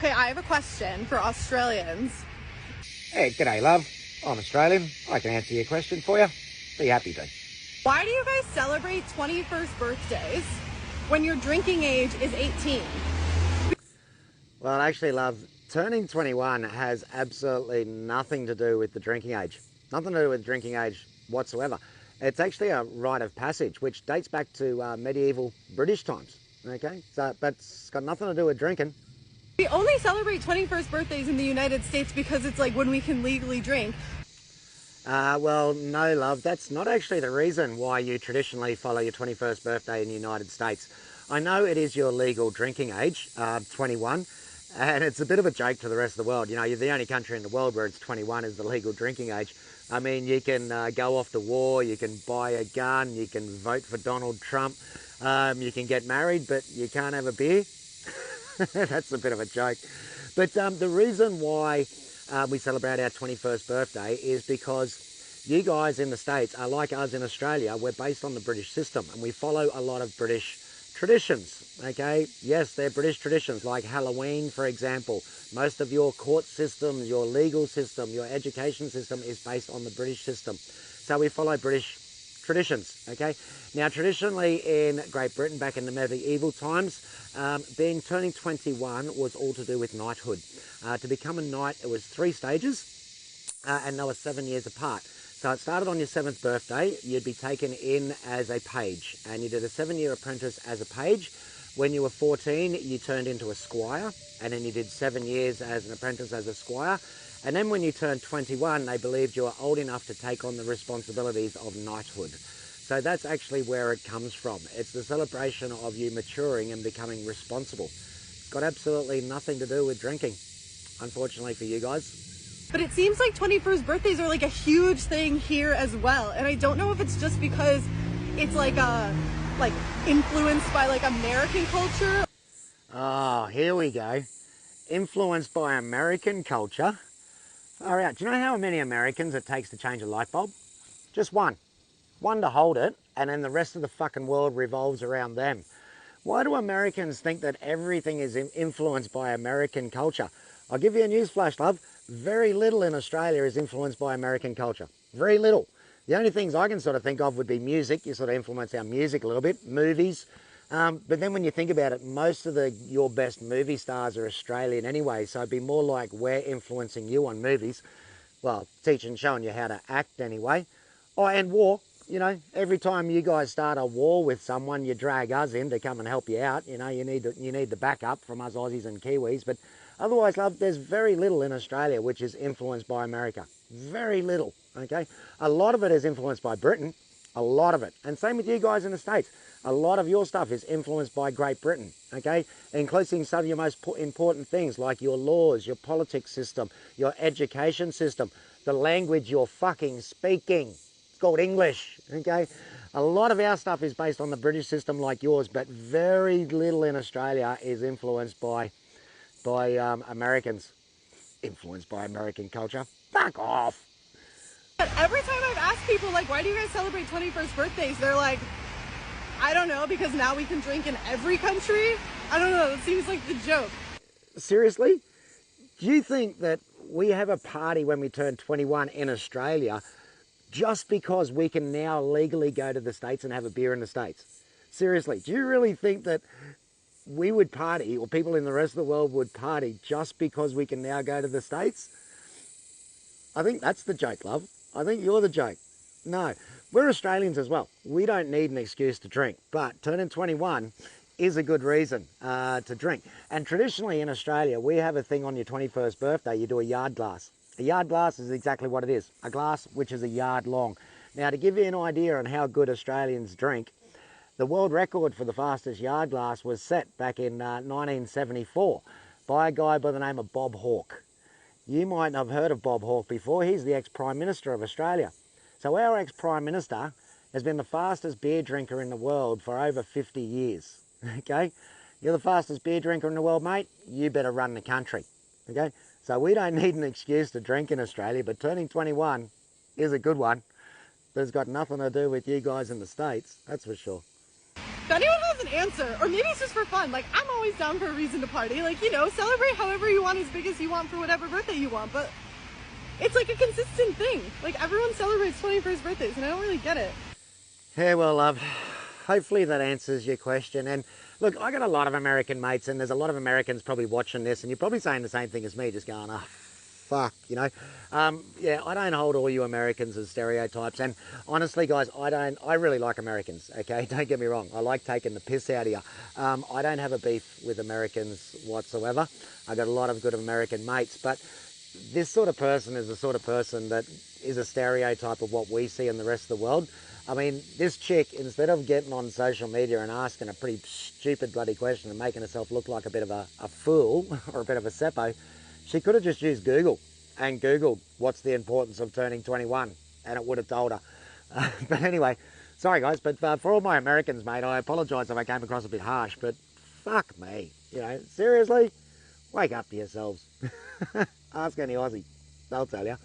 Okay, I have a question for Australians. Hey, g'day, love. I'm Australian. I can answer your question for you. Be happy to. Why do you guys celebrate 21st birthdays when your drinking age is 18? Well, actually, love, turning 21 has absolutely nothing to do with the drinking age. Nothing to do with drinking age whatsoever. It's actually a rite of passage, which dates back to medieval British times. Okay, but it's got nothing to do with drinking. We only celebrate 21st birthdays in the United States because it's like when we can legally drink. Well, no, love, that's not actually the reason why you traditionally follow your 21st birthday in the United States. I know it is your legal drinking age, 21, and it's a bit of a joke to the rest of the world. You know, you're the only country in the world where it's 21 is the legal drinking age. I mean, you can go off to war, you can buy a gun, you can vote for Donald Trump, you can get married, but you can't have a beer. That's a bit of a joke. But the reason why we celebrate our 21st birthday is because you guys in the States are like us in Australia. We're based on the British system and we follow a lot of British traditions, okay? Yes, they're British traditions like Halloween, for example. Most of your court systems, your legal system, your education system is based on the British system. So we follow British traditions, okay? Now, traditionally in Great Britain, back in the medieval times, turning 21 was all to do with knighthood. To become a knight, it was 3 stages, and they were 7 years apart. So it started on your 7th birthday, you'd be taken in as a page, and you did a 7-year apprentice as a page. When you were 14, you turned into a squire, and then you did 7 years as an apprentice as a squire. And then when you turned 21, they believed you were old enough to take on the responsibilities of knighthood. So that's actually where it comes from. It's the celebration of you maturing and becoming responsible. It's got absolutely nothing to do with drinking, unfortunately for you guys. But it seems like 21st birthdays are like a huge thing here as well. And I don't know if it's just because it's like influenced by like American culture. Oh, here we go. Influenced by American culture. All right, do you know how many Americans it takes to change a light bulb? Just one. One to hold it, and then the rest of the fucking world revolves around them. Why do Americans think that everything is influenced by American culture? I'll give you a news flash, love. Very little in Australia is influenced by American culture. Very little. The only things I can sort of think of would be music. You sort of influence our music a little bit. Movies. But then when you think about it, most of your best movie stars are Australian anyway, so it'd be more like we're influencing you on movies. Well, teaching, showing you how to act anyway. Oh, and war. You know, every time you guys start a war with someone, you drag us in to come and help you out. You know, you need the backup from us Aussies and Kiwis. But otherwise, love, there's very little in Australia which is influenced by America. Very little, okay? A lot of it is influenced by Britain. A lot of it. And same with you guys in the States. A lot of your stuff is influenced by Great Britain, okay? Including some of your most important things like your laws, your politics system, your education system, the language you're fucking speaking. It's called English, okay? A lot of our stuff is based on the British system like yours, but very little in Australia is influenced by Americans. Influenced by American culture. Fuck off. But every time I've asked people, like, why do you guys celebrate 21st birthdays? They're like, I don't know, because now we can drink in every country? I don't know, it seems like the joke. Seriously? Do you think that we have a party when we turn 21 in Australia just because we can now legally go to the States and have a beer in the States? Seriously, do you really think that we would party, or people in the rest of the world would party just because we can now go to the States? I think that's the joke, love. I think you're the joke. No, we're Australians as well. We don't need an excuse to drink, but turning 21 is a good reason to drink. And traditionally in Australia, we have a thing on your 21st birthday, you do a yard glass. A yard glass is exactly what it is, a glass which is a yard long. Now, to give you an idea on how good Australians drink, the world record for the fastest yard glass was set back in 1974 by a guy by the name of Bob Hawke. You might have heard of Bob Hawke before. He's the ex-Prime Minister of Australia. So our ex-Prime Minister has been the fastest beer drinker in the world for over 50 years, okay? You're the fastest beer drinker in the world, mate. You better run the country, okay? So we don't need an excuse to drink in Australia, but turning 21 is a good one. But it's got nothing to do with you guys in the States, that's for sure. If anyone has an answer, or maybe it's just for fun. Like, I'm always down for a reason to party. Like, you know, celebrate however you want, as big as you want for whatever birthday you want. But it's like a consistent thing. Like, everyone celebrates 21st birthdays, and I don't really get it. Yeah, well, love, hopefully that answers your question. And look, I got a lot of American mates, and there's a lot of Americans probably watching this, and you're probably saying the same thing as me, just going, oh, fuck, you know. Yeah, I don't hold all you Americans as stereotypes. And honestly, guys, I really like Americans, okay? Don't get me wrong. I like taking the piss out of you. I don't have a beef with Americans whatsoever. I got a lot of good American mates, but this sort of person is the sort of person that is a stereotype of what we see in the rest of the world. I mean, this chick, instead of getting on social media and asking a pretty stupid bloody question and making herself look like a bit of a fool or a bit of a seppo, she could have just used Google and Googled what's the importance of turning 21, and it would have told her. But anyway, sorry guys, but for all my Americans, mate, I apologise if I came across a bit harsh, but fuck me. You know, seriously, wake up to yourselves. Ask any Aussie, they'll tell you.